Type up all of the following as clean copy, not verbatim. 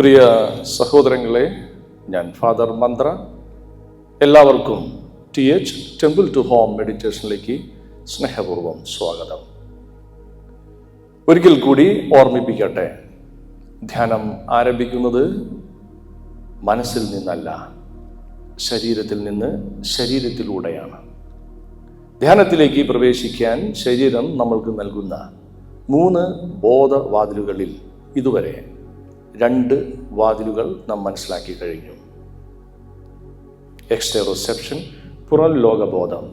പ്രിയ സഹോദരങ്ങളെ, ഞാൻ ഫാദർ മന്ത്ര. എല്ലാവർക്കും TH ടെമ്പിൾ ടു ഹോം മെഡിറ്റേഷനിലേക്ക് സ്നേഹപൂർവ്വം സ്വാഗതം. ഒരിക്കൽ കൂടി ഓർമ്മിപ്പിക്കട്ടെ, ധ്യാനം ആരംഭിക്കുന്നത് മനസ്സിൽ നിന്നല്ല, ശരീരത്തിൽ നിന്ന് ശരീരത്തിലൂടെയാണ്. ധ്യാനത്തിലേക്ക് പ്രവേശിക്കാൻ ശരീരം നമ്മൾക്ക് നൽകുന്ന 3 ബോധവാതിലുകളിൽ ഇതുവരെ 2 വാതിലുകൾ നാം മനസ്സിലാക്കി കഴിഞ്ഞു. എക്സ്റ്റെറോസെപ്ഷൻ, പുറം ലോകബോധം.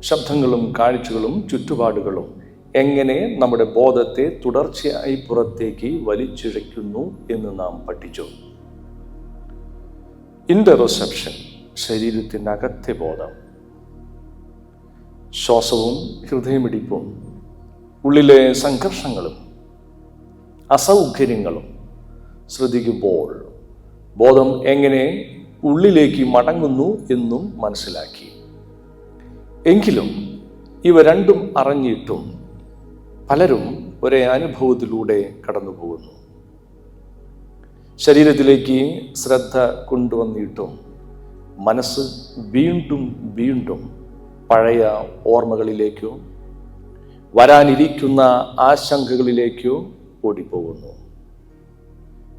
ശബ്ദങ്ങളും കാഴ്ചകളും ചുറ്റുപാടുകളും എങ്ങനെ നമ്മുടെ ബോധത്തെ തുടർച്ചയായി പുറത്തേക്ക് വലിച്ചിഴയ്ക്കുന്നു എന്ന് നാം പഠിച്ചു. ഇൻറ്ററോസെപ്ഷൻ, ശരീരത്തിനകത്തെ ബോധം. ശ്വാസവും ഹൃദയമിടിപ്പും, ഉള്ളിലെ സംഘർഷങ്ങളും അസൗകര്യങ്ങളും ശ്രദ്ധിക്കുമ്പോൾ ബോധം എങ്ങനെ ഉള്ളിലേക്ക് മടങ്ങുന്നു എന്നും മനസ്സിലാക്കി. എങ്കിലും ഇവ രണ്ടും അറിഞ്ഞിട്ടും പലരും ഒരേ അനുഭവത്തിലൂടെ കടന്നു പോകുന്നു. ശരീരത്തിലേക്ക് ശ്രദ്ധ കൊണ്ടുവന്നിട്ടും മനസ്സ് വീണ്ടും വീണ്ടും പഴയ ഓർമ്മകളിലേക്കോ വരാനിരിക്കുന്ന ആശങ്കകളിലേക്കോ ഓടിപ്പോകുന്നു.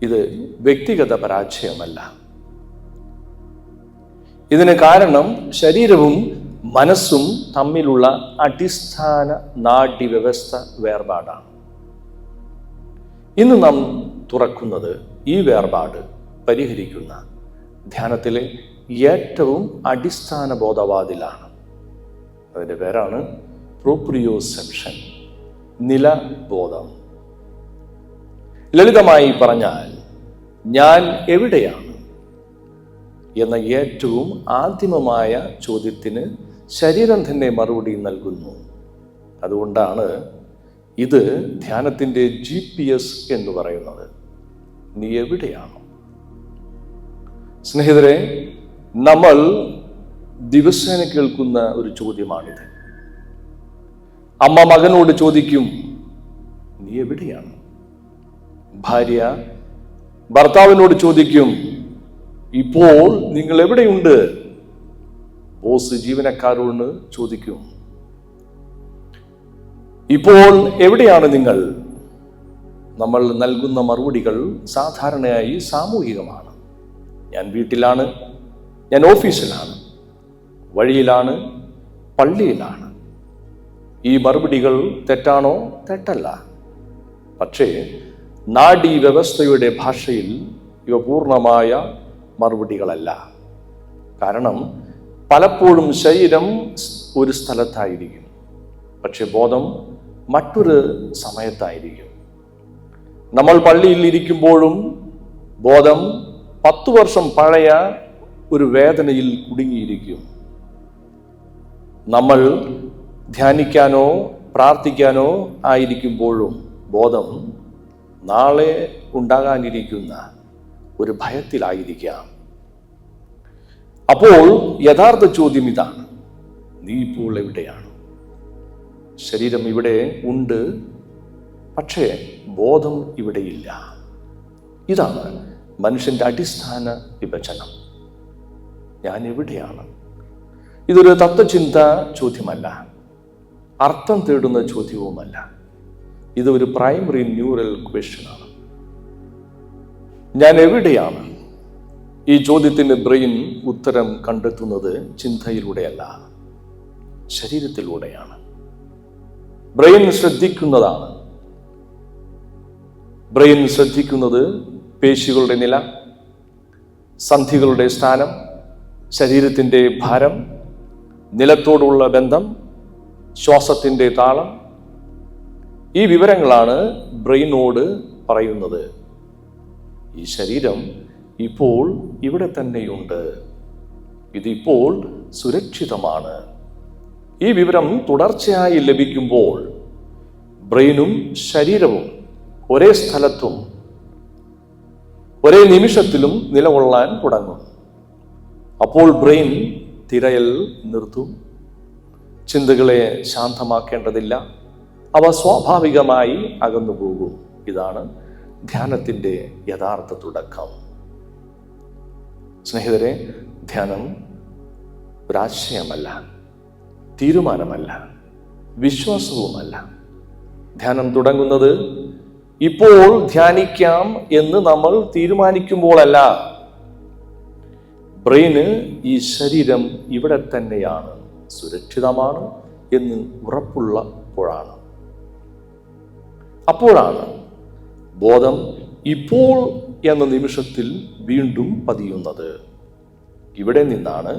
ഇത് വ്യക്തിഗത പരാജയമല്ല. ഇതിന് കാരണം ശരീരവും മനസ്സും തമ്മിലുള്ള അടിസ്ഥാന നാഡീവ്യവസ്ഥ വേർപാടാണ്. ഇന്ന് നാം തുറക്കുന്നത് ഈ വേർപാട് പരിഹരിക്കുന്ന ധ്യാനത്തിലെ ഏറ്റവും അടിസ്ഥാന ബോധവാതിലാണ്. അതിൻ്റെ പേരാണ് പ്രോപ്രിയോസെപ്ഷൻ, നിലബോധം. ലളിതമായി പറഞ്ഞാൽ, ഞാൻ എവിടെയാണ് എന്ന ഏറ്റവും ആദിമമായ ചോദ്യത്തിന് ശരീരം തന്നെ മറുപടി നൽകുന്നു. അതുകൊണ്ടാണ് ഇത് ധ്യാനത്തിൻ്റെ GPS എന്ന് പറയുന്നത്. നീ എവിടെയാണ്? സ്നേഹിതരെ, നമ്മൾ ദിവസേന കേൾക്കുന്ന ഒരു ചോദ്യമാണിത്. അമ്മ മകനോട് ചോദിക്കും, നീ എവിടെയാണ്? ഭാര്യ ഭർത്താവിനോട് ചോദിക്കും, ഇപ്പോൾ നിങ്ങൾ എവിടെയുണ്ട്? ബോസ് ജീവനക്കാരോട് ചോദിക്കും, ഇപ്പോൾ എവിടെയാണ് നിങ്ങൾ? നമ്മൾ നൽകുന്ന മറുപടികൾ സാധാരണയായി സാമൂഹികമാണ്. ഞാൻ വീട്ടിലാണ്, ഞാൻ ഓഫീസിലാണ്, വഴിയിലാണ്, പള്ളിയിലാണ്. ഈ മറുപടികൾ തെറ്റാണോ? തെറ്റല്ല. പക്ഷേ നാഡീവ്യവസ്ഥയുടെ ഭാഷയിൽ ഇവ പൂർണ്ണമായ മറുപടികളല്ല. കാരണം പലപ്പോഴും ശരീരം ഒരു സ്ഥലത്തായിരിക്കും, പക്ഷെ ബോധം മറ്റൊരു സമയത്തായിരിക്കും. നമ്മൾ പള്ളിയിൽ ഇരിക്കുമ്പോഴും ബോധം 10 വർഷം പഴയ ഒരു വേദനയിൽ കുടുങ്ങിയിരിക്കും. നമ്മൾ ധ്യാനിക്കാനോ പ്രാർത്ഥിക്കാനോ ആയിരിക്കുമ്പോഴും ബോധം നാളെ ഉണ്ടാകാനിരിക്കുന്ന ഒരു ഭയത്തിലായിരിക്കാം. അപ്പോൾ യഥാർത്ഥ ചോദ്യം ഇതാണ്, നീ ഇപ്പോൾ എവിടെയാണ്? ശരീരം ഇവിടെ ഉണ്ട്, പക്ഷേ ബോധം ഇവിടെയില്ല. ഇതാണ് മനുഷ്യന്റെ അടിസ്ഥാന വിഭജനം. ഞാൻ എവിടെയാണ്? ഇതൊരു തത്വചിന്ത ചോദ്യമല്ല, അർത്ഥം തേടുന്ന ചോദ്യവുമല്ല. ഇതൊരു പ്രൈമറി ന്യൂറൽ ക്വസ്റ്റ്യനാണ്. ഞാൻ എവിടെയാണ്? ഈ ചോദ്യത്തിന് ബ്രെയിൻ ഉത്തരം കണ്ടെത്തുന്നത് ചിന്തയിലൂടെയല്ല, ശരീരത്തിലൂടെയാണ്. ബ്രെയിൻ ശ്രദ്ധിക്കുന്നതാണ്. ബ്രെയിൻ ശ്രദ്ധിക്കുന്നത് പേശികളുടെ നില, സന്ധികളുടെ സ്ഥാനം, ശരീരത്തിൻ്റെ ഭാരം, നിലത്തോടുള്ള ബന്ധം, ശ്വാസത്തിൻ്റെ താളം. ഈ വിവരങ്ങളാണ് ബ്രെയിനോട് പറയുന്നത്, ഈ ശരീരം ഇപ്പോൾ ഇവിടെ തന്നെയുണ്ട്, ഇതിപ്പോൾ സുരക്ഷിതമാണ്. ഈ വിവരം തുടർച്ചയായി ലഭിക്കുമ്പോൾ ബ്രെയിനും ശരീരവും ഒരേ സ്ഥലത്തും ഒരേ നിമിഷത്തിലും നിലകൊള്ളാൻ തുടങ്ങും. അപ്പോൾ ബ്രെയിൻ തിരയൽ നിർത്തും. ചിന്തകളെ ശാന്തമാക്കേണ്ടതില്ല, അവ സ്വാഭാവികമായി അകന്നുപോകും. ഇതാണ് ധ്യാനത്തിൻ്റെ യഥാർത്ഥ തുടക്കം. സ്നേഹിതരെ, ധ്യാനം ഒരാശയമല്ല, തീരുമാനമല്ല, വിശ്വാസവുമല്ല. ധ്യാനം തുടങ്ങുന്നത് ഇപ്പോൾ ധ്യാനിക്കാം എന്ന് നമ്മൾ തീരുമാനിക്കുമ്പോഴല്ല. ബ്രെയിന് ഈ ശരീരം ഇവിടെ തന്നെയാണ്, സുരക്ഷിതമാണ് എന്ന് ഉറപ്പുള്ളപ്പോഴാണ്. അപ്പോഴാണ് ബോധം ഇപ്പോൾ എന്ന നിമിഷത്തിൽ വീണ്ടും പതിയുന്നത്. ഇവിടെ നിന്നാണ്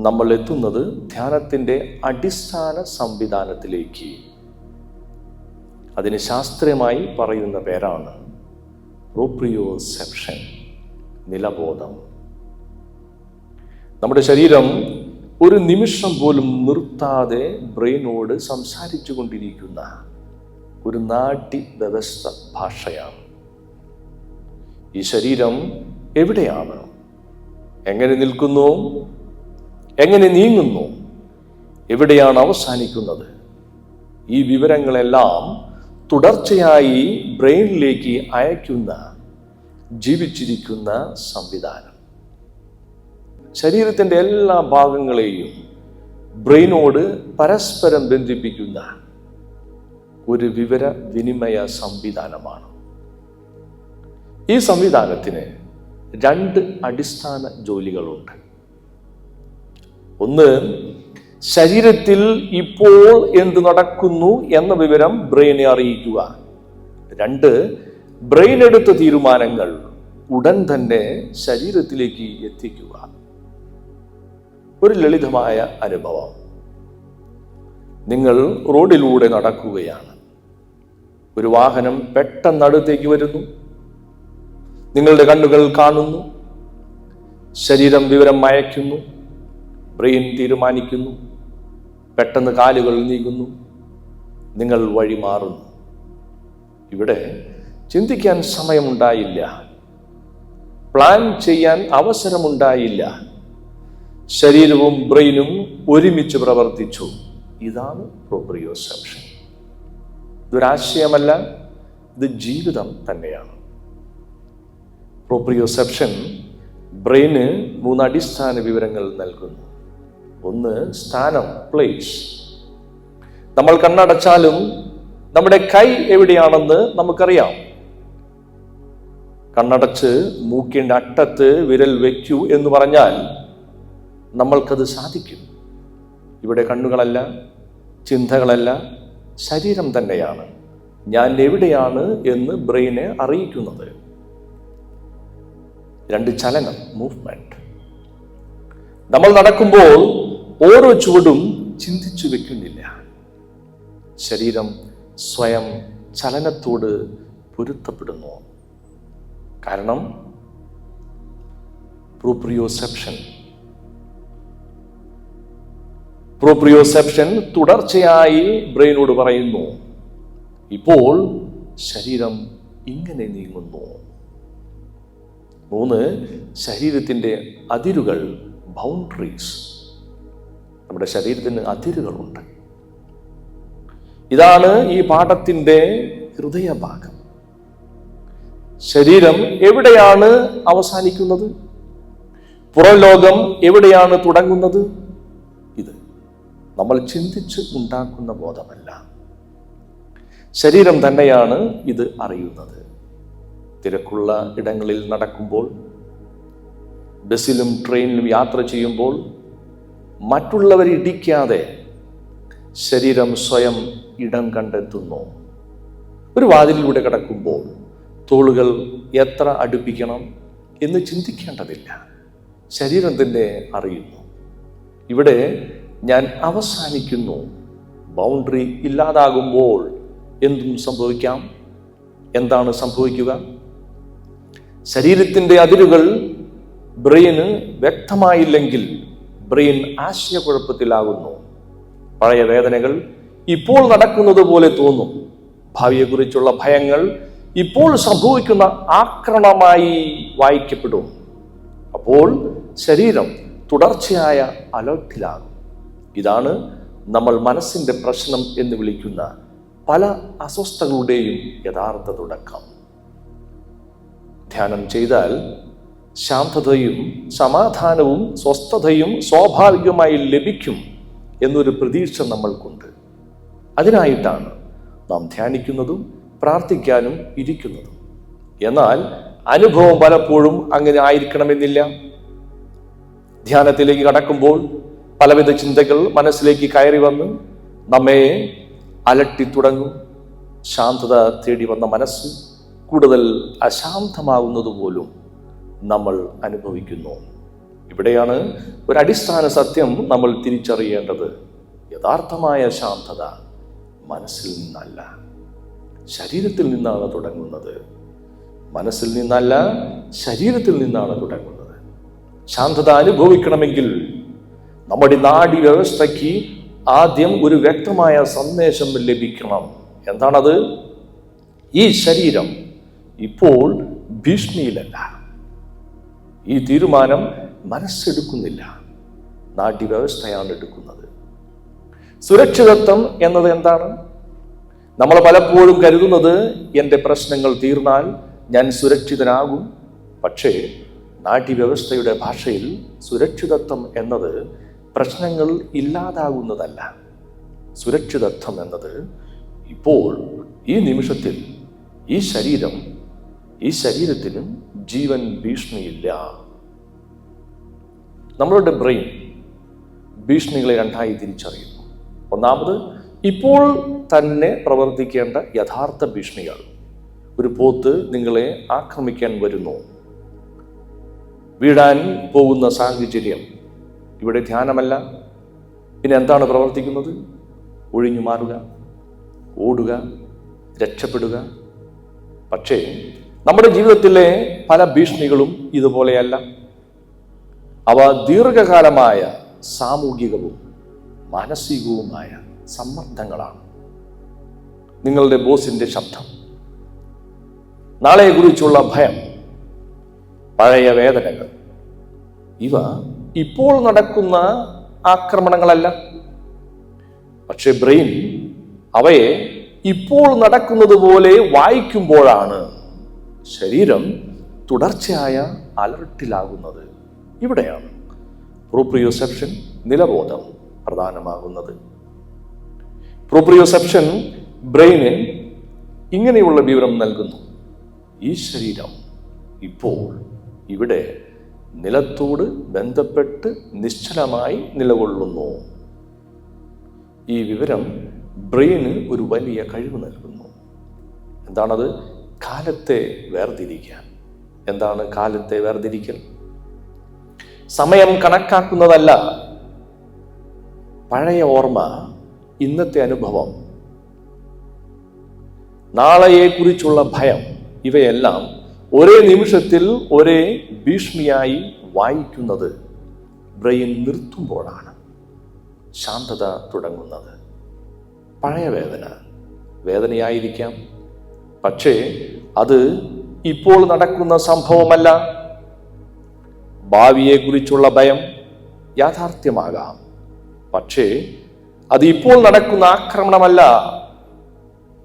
നമ്മൾ എത്തുന്നത് ധ്യാനത്തിൻ്റെ അടിസ്ഥാന സംവിധാനത്തിലേക്ക്. അതിന് ശാസ്ത്രീയമായി പറയുന്ന പേരാണ് പ്രോപ്രിയോസെപ്ഷൻ, നിലബോധം. നമ്മുടെ ശരീരം ഒരു നിമിഷം പോലും നിർത്താതെ ബ്രെയിനോട് സംസാരിച്ചു കൊണ്ടിരിക്കുന്ന ഒരു നാഡി വ്യവസ്ഥ ഭാഷയാണ്. ഈ ശരീരം എവിടെയാണ്, എങ്ങനെ നിൽക്കുന്നു, എങ്ങനെ നീങ്ങുന്നു, എവിടെയാണ് അവസാനിക്കുന്നത്, ഈ വിവരങ്ങളെല്ലാം തുടർച്ചയായി ബ്രെയിനിലേക്ക് അയക്കുന്ന ജീവിച്ചിരിക്കുന്ന സംവിധാനം. ശരീരത്തിൻ്റെ എല്ലാ ഭാഗങ്ങളെയും ബ്രെയിനോട് പരസ്പരം ബന്ധിപ്പിക്കുന്ന ഒരു വിവര വിനിമയ സംവിധാനമാണ്. ഈ സംവിധാനത്തിന് 2 അടിസ്ഥാന ജോലികളുണ്ട്. ഒന്ന്, ശരീരത്തിൽ ഇപ്പോൾ എന്ത് നടക്കുന്നു എന്ന വിവരം ബ്രെയിനെ അറിയിക്കുക. 2, ബ്രെയിൻ എടുത്ത തീരുമാനങ്ങൾ ഉടൻ തന്നെ ശരീരത്തിലേക്ക് എത്തിക്കുക. ഒരു ലളിതമായ അനുഭവം. നിങ്ങൾ റോഡിലൂടെ നടക്കുകയാണ്. ഒരു വാഹനം പെട്ടെന്ന് അടുത്തേക്ക് വരുന്നു. നിങ്ങളുടെ കണ്ണുകൾ കാണുന്നു, ശരീരം വിവരം അയക്കുന്നു, ബ്രെയിൻ തീരുമാനിക്കുന്നു, പെട്ടെന്ന് കാലുകൾ നീങ്ങുന്നു, നിങ്ങൾ വഴി മാറുന്നു. ഇവിടെ ചിന്തിക്കാൻ സമയമുണ്ടായില്ല, പ്ലാൻ ചെയ്യാൻ അവസരമുണ്ടായില്ല. ശരീരവും ബ്രെയിനും ഒരുമിച്ച് പ്രവർത്തിച്ചു. ഇതാണ് പ്രോപ്രിയോസെപ്ഷൻ. ഇതൊരാശയമല്ല, ഇത് ജീവിതം തന്നെയാണ്. പ്രോപ്രിയോസെപ്ഷൻ ബ്രെയിന് 3 അടിസ്ഥാന വിവരങ്ങൾ നൽകുന്നു. ഒന്ന്, സ്ഥാനം, പ്ലേസ്. നമ്മൾ കണ്ണടച്ചാലും നമ്മുടെ കൈ എവിടെയാണെന്ന് നമുക്കറിയാം. കണ്ണടച്ച് മൂക്കിൻ്റെ അറ്റത്ത് വിരൽ വയ്ക്കൂ എന്ന് പറഞ്ഞാൽ നമ്മൾക്കത് സാധിക്കും. ഇവിടെ കണ്ണുകളല്ല, ചിന്തകളല്ല, ശരീരം തന്നെയാണ് ഞാൻ എവിടെയാണ് എന്ന് ബ്രെയിനെ അറിയിക്കുന്നത്. 2, ചലനം, മൂവ്മെന്റ്. നമ്മൾ നടക്കുമ്പോൾ ഓരോ ചുവടും ചിന്തിച്ചു വെക്കുന്നില്ല. ശരീരം സ്വയം ചലനത്തോട് പൊരുത്തപ്പെടുന്നു. കാരണം പ്രോപ്രിയോസെപ്ഷൻ തുടർച്ചയായി ബ്രെയിനോട് പറയുന്നു, ഇപ്പോൾ ശരീരം ഇങ്ങനെ നീങ്ങുന്നു. 3, ശരീരത്തിൻ്റെ അതിരുകൾ, ബൗണ്ടറീസ്. നമ്മുടെ ശരീരത്തിന് അതിരുകളുണ്ട്. ഇതാണ് ഈ പാഠത്തിൻ്റെ ഹൃദയഭാഗം. ശരീരം എവിടെയാണ് അവസാനിക്കുന്നത്, പുറം ലോകം എവിടെയാണ് തുടങ്ങുന്നത്? ഇത് നമ്മൾ ചിന്തിച്ച് ഉണ്ടാക്കുന്ന ബോധമല്ല, ശരീരം തന്നെയാണ് ഇത് അറിയുന്നത്. തിരക്കുള്ള ഇടങ്ങളിൽ നടക്കുമ്പോൾ, ബസ്സിലും ട്രെയിനിലും യാത്ര ചെയ്യുമ്പോൾ മറ്റുള്ളവരെ ഇടിക്കാതെ ശരീരം സ്വയം ഇടം കണ്ടെത്തുന്നു. ഒരു വാതിലിലൂടെ കടക്കുമ്പോൾ തോളുകൾ എത്ര അടുപ്പിക്കണം എന്ന് ചിന്തിക്കേണ്ടതില്ല, ശരീരം തന്നെ അറിയുന്നു. ഇവിടെ ഞാൻ അവസാനിക്കുന്നു. ബൗണ്ടറി ഇല്ലാതാകുമ്പോൾ എന്തും സംഭവിക്കാം. എന്താണ് സംഭവിക്കുക? ശരീരത്തിൻ്റെ അതിരുകൾ ബ്രെയിന് വ്യക്തമായില്ലെങ്കിൽ ബ്രെയിൻ ആശയക്കുഴപ്പത്തിലാകുന്നു. പഴയ വേദനകൾ ഇപ്പോൾ നടക്കുന്നത് പോലെ തോന്നും. ഭാവിയെക്കുറിച്ചുള്ള ഭയങ്ങൾ ഇപ്പോൾ സംഭവിക്കുന്ന ആക്രമണമായി വായിക്കപ്പെടും. അപ്പോൾ ശരീരം തുടർച്ചയായ അലർട്ടിലാകും. ഇതാണ് നമ്മൾ മനസ്സിൻ്റെ പ്രശ്നം എന്ന് വിളിക്കുന്ന പല അസ്വസ്ഥതകളുടെയും യഥാർത്ഥ തുടക്കം. ധ്യാനം ചെയ്താൽ ശാന്തതയും സമാധാനവും സ്വസ്ഥതയും സ്വാഭാവികമായി ലഭിക്കും എന്നൊരു പ്രതീക്ഷ നമ്മൾക്കുണ്ട്. അതിനായിട്ടാണ് നാം ധ്യാനിക്കുന്നതും പ്രാർത്ഥിക്കാനും ഇരിക്കുന്നതും. എന്നാൽ അനുഭവം പലപ്പോഴും അങ്ങനെ ആയിരിക്കണമെന്നില്ല. ധ്യാനത്തിലേക്ക് കടക്കുമ്പോൾ പലവിധ ചിന്തകൾ മനസ്സിലേക്ക് കയറി വന്ന് നമ്മെ അലട്ടി തുടങ്ങും. ശാന്തത തേടി വന്ന മനസ്സ് കൂടുതൽ അശാന്തമാകുന്നത് പോലും നമ്മൾ അനുഭവിക്കുന്നു. ഇവിടെയാണ് ഒരു അടിസ്ഥാന സത്യം നമ്മൾ തിരിച്ചറിയേണ്ടത്. യഥാർത്ഥമായ ശാന്തത മനസ്സിൽ നിന്നല്ല, ശരീരത്തിൽ നിന്നാണ് തുടങ്ങുന്നത്. മനസ്സിൽ നിന്നല്ല, ശരീരത്തിൽ നിന്നാണ് തുടങ്ങുന്നത്. ശാന്തത അനുഭവിക്കണമെങ്കിൽ നമ്മുടെ നാഡി വ്യവസ്ഥയ്ക്ക് ആദ്യം ഒരു വ്യക്തമായ സന്ദേശം ലഭിക്കണം. എന്താണത്? ഈ ശരീരം ഇപ്പോൾ ഭീഷണിയിലല്ല. ഈ തീരുമാനം മനസ്സെടുക്കുന്നില്ല, നാഡ്യവ്യവസ്ഥയാണ് എടുക്കുന്നത്. സുരക്ഷിതത്വം എന്നത് എന്താണ്? നമ്മൾ പലപ്പോഴും കരുതുന്നത് എൻ്റെ പ്രശ്നങ്ങൾ തീർന്നാൽ ഞാൻ സുരക്ഷിതനാകും. പക്ഷേ നാഡ്യവ്യവസ്ഥയുടെ ഭാഷയിൽ സുരക്ഷിതത്വം എന്നത് പ്രശ്നങ്ങൾ ഇല്ലാതാകുന്നതല്ല. സുരക്ഷിതത്വം എന്നത് ഇപ്പോൾ ഈ നിമിഷത്തിൽ ഈ ശരീരത്തിനും ജീവൻ ഭീഷണിയില്ല. നമ്മളുടെ ബ്രെയിൻ ഭീഷണികളെ രണ്ടായി തിരിച്ചറിയുന്നു. ഒന്നാമത് ഇപ്പോൾ തന്നെ പ്രവർത്തിക്കേണ്ട യഥാർത്ഥ ഭീഷണികൾ. ഒരു പോത്ത് നിങ്ങളെ ആക്രമിക്കാൻ വരുന്നു, വീഴാൻ പോകുന്ന സാഹചര്യം. ഇവിടെ ധ്യാനമല്ല, പിന്നെ എന്താണ് പ്രവർത്തിക്കുന്നത്? ഒഴിഞ്ഞു മാറുക, ഓടുക, രക്ഷപ്പെടുക. പക്ഷേ നമ്മുടെ ജീവിതത്തിലെ പല ഭീഷണികളും ഇതുപോലെയല്ല. അവ ദീർഘകാലമായ സാമൂഹികവും മാനസികവുമായ സമ്മർദ്ദങ്ങളാണ്. നിങ്ങളുടെ ബോസിന്റെ ശബ്ദം, നാളെക്കുറിച്ചുള്ള ഭയം, പഴയ വേദനകൾ, ഇവ ഇപ്പോൾ നടക്കുന്ന ആക്രമണങ്ങളല്ല. പക്ഷെ ബ്രെയിൻ അവയെ ഇപ്പോൾ നടക്കുന്നത് പോലെ വായിക്കുമ്പോഴാണ് ശരീരം തുടർച്ചയായ അലർട്ടിലാകുന്നത്. ഇവിടെയാണ് പ്രോപ്രിയോസെപ്ഷൻ, നിലബോധം പ്രധാനമാകുന്നത്. പ്രോപ്രിയോസെപ്ഷൻ ബ്രെയിന് ഇങ്ങനെയുള്ള വിവരം നൽകുന്നു: ഈ ശരീരം ഇപ്പോൾ ഇവിടെ നിലത്തോട് ബന്ധപ്പെട്ട് നിശ്ചലമായി നിലകൊള്ളുന്നു. ഈ വിവരം ബ്രെയിന് ഒരു വലിയ കഴിവ് നൽകുന്നു. എന്താണത്? കാലത്തെ വേർതിരിക്കാൻ. എന്താണ് കാലത്തെ വേർതിരിക്കൽ? സമയം കണക്കാക്കുന്നതല്ല. പഴയ ഓർമ്മ, ഇന്നത്തെ അനുഭവം, നാളെയെക്കുറിച്ചുള്ള ഭയം, ഇവയെല്ലാം ഒരേ നിമിഷത്തിൽ ഒരേ ഭീഷണിയായി വായിക്കുന്നത് ബ്രെയിൻ നിർത്തുമ്പോഴാണ് ശാന്തത തുടങ്ങുന്നത്. പഴയ വേദനയായിരിക്കാം, പക്ഷേ അത് ഇപ്പോൾ നടക്കുന്ന സംഭവമല്ല. ഭാവിയെക്കുറിച്ചുള്ള ഭയം യാഥാർത്ഥ്യമാകാം, പക്ഷേ അത് ഇപ്പോൾ നടക്കുന്ന ആക്രമണമല്ല.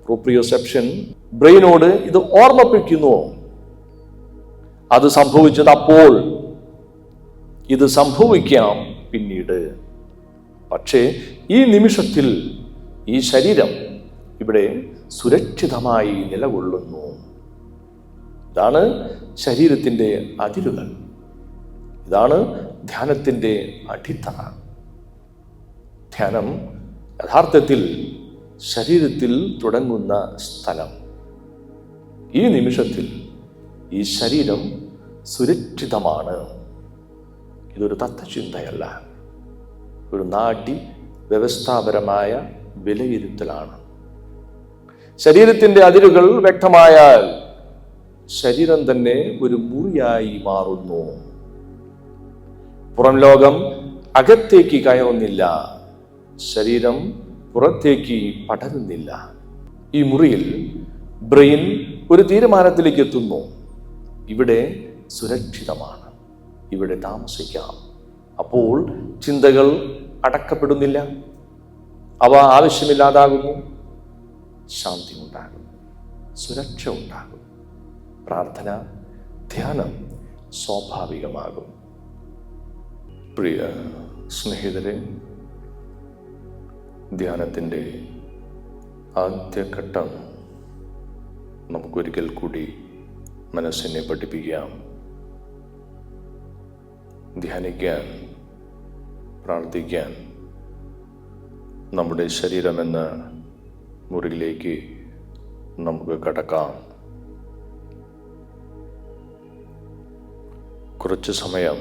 പ്രോപ്രിയോസെപ്ഷൻ ബ്രെയിനോട് ഇത് ഓർമ്മിപ്പിക്കുന്നു: അത് സംഭവിച്ചത് അപ്പോൾ, ഇത് സംഭവിക്കാം പിന്നീട്. പക്ഷേ ഈ നിമിഷത്തിൽ ഈ ശരീരം ഇവിടെ സുരക്ഷിതമായി നിലകൊള്ളുന്നു. ഇതാണ് ശരീരത്തിൻ്റെ അതിരുകൾ. ഇതാണ് ധ്യാനത്തിൻ്റെ അടിത്തറ. ധ്യാനം യഥാർത്ഥത്തിൽ ശരീരത്തിൽ തുടങ്ങുന്ന സ്ഥലം. ഈ നിമിഷത്തിൽ ഈ ശരീരം സുരക്ഷിതമാണ്. ഇതൊരു തത്വചിന്തയല്ല, ഒരു നാഡി വ്യവസ്ഥാപരമായ വിലയിരുത്തലാണ്. ശരീരത്തിൻ്റെ അതിരുകൾ വ്യക്തമായാൽ ശരീരം തന്നെ ഒരു മുറിയായി മാറുന്നു. പുറം ലോകം അകത്തേക്ക് കയറുന്നില്ല, ശരീരം പുറത്തേക്ക് പടരുന്നില്ല. ഈ മുറിയിൽ ബ്രെയിൻ ഒരു തീരുമാനത്തിലേക്ക് എത്തുന്നു: ഇവിടെ സുരക്ഷിതമാണ്, ഇവിടെ താമസിക്കാം. അപ്പോൾ ചിന്തകൾ അടക്കപ്പെടുന്നില്ല, അവ ആവശ്യമില്ലാതാകുന്നു. ശാന്തി ഉണ്ടാകും, സുരക്ഷ ഉണ്ടാകും. പ്രാർത്ഥന, ധ്യാനം സ്വാഭാവികമാകും. പ്രിയ സ്നേഹിതരെ, ധ്യാനത്തിൻ്റെ ആദ്യഘട്ടം നമുക്കൊരിക്കൽ കൂടി മനസ്സിനെ പഠിപ്പിക്കാം. ധ്യാനിക്കാൻ, പ്രാർത്ഥിക്കാൻ നമ്മുടെ ശരീരമെന്ന മുറിയിലേക്ക് നമുക്ക് കടക്കാം. കുറച്ച് സമയം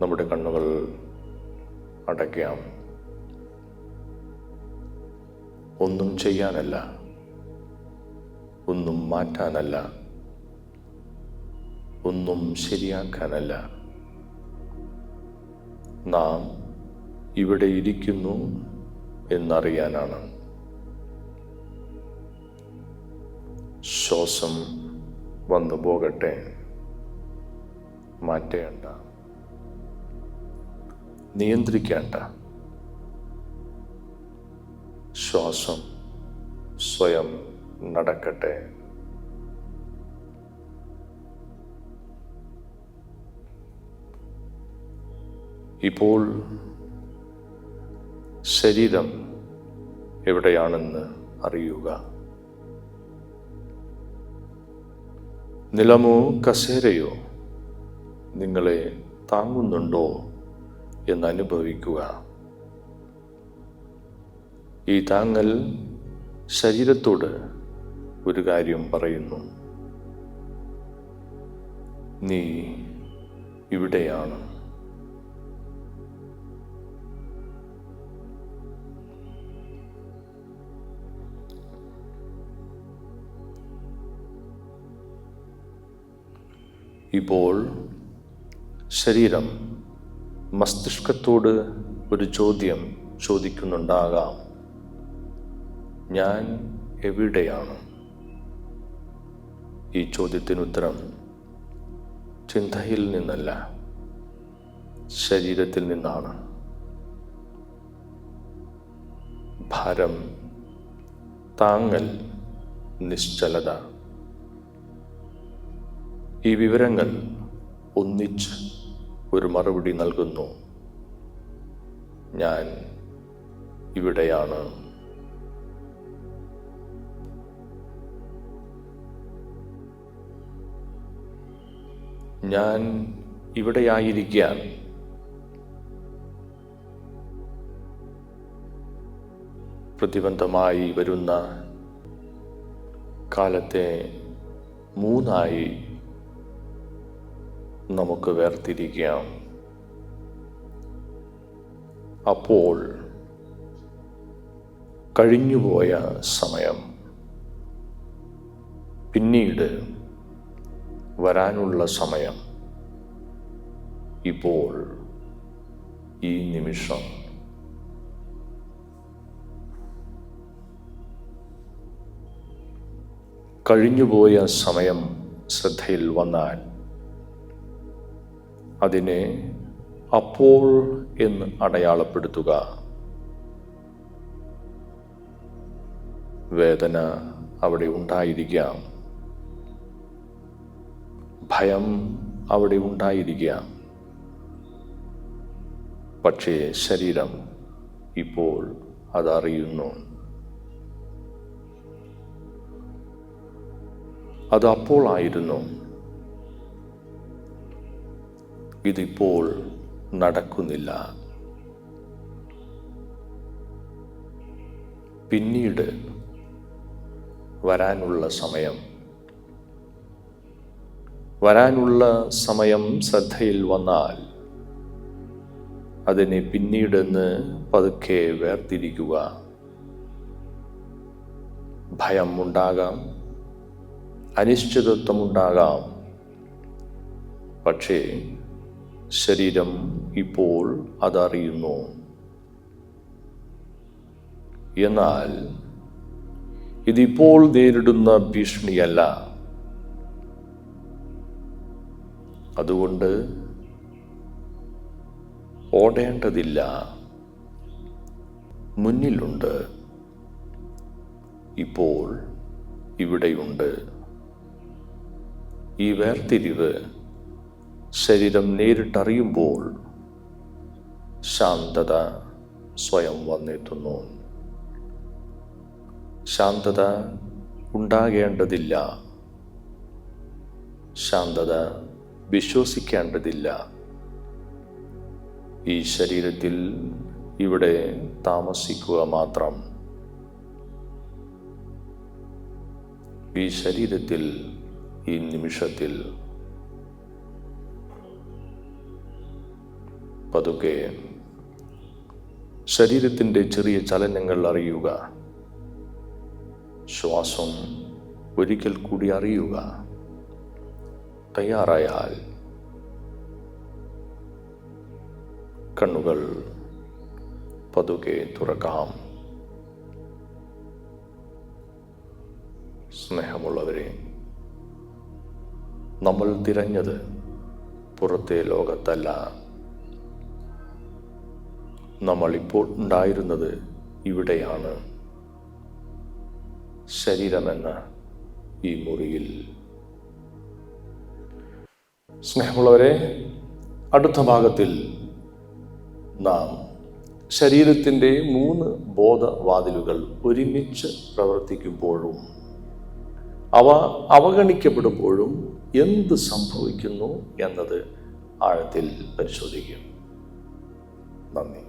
നമ്മുടെ കണ്ണുകൾ അടയ്ക്കാം. ഒന്നും ചെയ്യാനല്ല, ഒന്നും മാറ്റാനല്ല, ഒന്നും ശരിയാക്കാനല്ല. നാം ഇവിടെ ഇരിക്കുന്നു എന്നറിയാനാണ്. ശ്വാസം വന്നു പോകട്ടെ, മാറ്റേണ്ട, നിയന്ത്രിക്കേണ്ട. ശ്വാസം സ്വയം നടക്കട്ടെ. ഇപ്പോൾ ശരീരം എവിടെയാണെന്ന് അറിയുക. നിലമോ കസേരയോ നിങ്ങളെ താങ്ങുന്നുണ്ടോ എന്ന് അനുഭവിക്കുക. ഈ താങ്ങൽ ശരീരത്തോട് ഒരു കാര്യം പറയുന്നു: നീ ഇവിടെയാണ്. ഇപ്പോൾ ശരീരം മസ്തിഷ്കത്തോട് ഒരു ചോദ്യം ചോദിക്കുന്നുണ്ടാകാം: ഞാൻ എവിടെയാണ്? ഈ ചോദ്യത്തിനുത്തരം ചിന്തയിൽ നിന്നല്ല, ശരീരത്തിൽ നിന്നാണ്. ഭാരം, താങ്ങൽ, നിശ്ചലത, ഈ വിവരങ്ങൾ ഒന്നിച്ച് ഒരു മറുപടി നൽകുന്നു: ഞാൻ ഇവിടെയാണ്. ഞാൻ ഇവിടെയായിരിക്കാൻ പ്രതിബന്ധമായി വരുന്ന കാലത്തെ മൂന്നായി നമുക്ക് വേർതിരിക്കാം. അപ്പോൾ കഴിഞ്ഞുപോയ സമയം, പിന്നീട് വരാനുള്ള സമയം, ഇപ്പോൾ ഈ നിമിഷം. കഴിഞ്ഞുപോയ സമയം ശ്രദ്ധയിൽ വന്നാൽ അതിനെ അപ്പോൾ എന്ന് അടയാളപ്പെടുത്തുക. വേദന അവിടെ ഉണ്ടായിരിക്കാം, ഭയം അവിടെ ഉണ്ടായിരിക്കാം. പക്ഷേ ശരീരം ഇപ്പോൾ അതറിയുന്നു. അത് അപ്പോൾ ആയിരുന്നു, ഇതിപ്പോൾ നടക്കുന്നില്ല. പിന്നീട് വരാനുള്ള സമയം ശ്രദ്ധയിൽ വന്നാൽ അതിനെ പിന്നീടെന്ന് പതുക്കെ വേർതിരിക്കുക. ഭയം ഉണ്ടാകാം, അനിശ്ചിതത്വമുണ്ടാകാം. പക്ഷേ ശരീരം ഇപ്പോൾ അതറിയുന്നു. എന്നാൽ ഇതിപ്പോൾ നേരിടുന്ന ഭീഷണിയല്ല. അതുകൊണ്ട് ഓടേണ്ടതില്ല. മുന്നിലുണ്ട്, ഇപ്പോൾ ഇവിടെയുണ്ട്. ഈ വേർതിരിവ് ശരീരം നേരിട്ടറിയുമ്പോൾ ശാന്തത സ്വയം വന്നെത്തുന്നു. ശാന്തത ഉണ്ടാകേണ്ടതില്ല, ശാന്തത വിശ്വസിക്കേണ്ടതില്ല. ഈ ശരീരത്തിൽ ഇവിടെ താമസിക്കുക മാത്രം. ഈ ശരീരത്തിൽ, ഈ നിമിഷത്തിൽ പതുക്കെ ശരീരത്തിൻ്റെ ചെറിയ ചലനങ്ങൾ അറിയുക. ശ്വാസം ഒരിക്കൽ കൂടി അറിയുക. തയ്യാറായാൽ കണ്ണുകൾ പതുക്കെ തുറക്കാം. സ്നേഹമുള്ളവരെ, നമ്മൾ തിരഞ്ഞത് പുറത്തെ ലോകത്തല്ല. നമ്മളിപ്പോൾ ഉണ്ടായിരുന്നത് ഇവിടെയാണ്, ശരീരമെന്ന ഈ മുറിയിൽ. സ്നേഹമുള്ളവരെ, അടുത്ത ഭാഗത്തിൽ നാം ശരീരത്തിൻ്റെ 3 ബോധവാതിലുകൾ ഒരുമിച്ച് പ്രവർത്തിക്കുമ്പോഴും അവ അവഗണിക്കപ്പെടുമ്പോഴും എന്ത് സംഭവിക്കുന്നു എന്നത് ആഴത്തിൽ പരിശോധിക്കും. നന്ദി.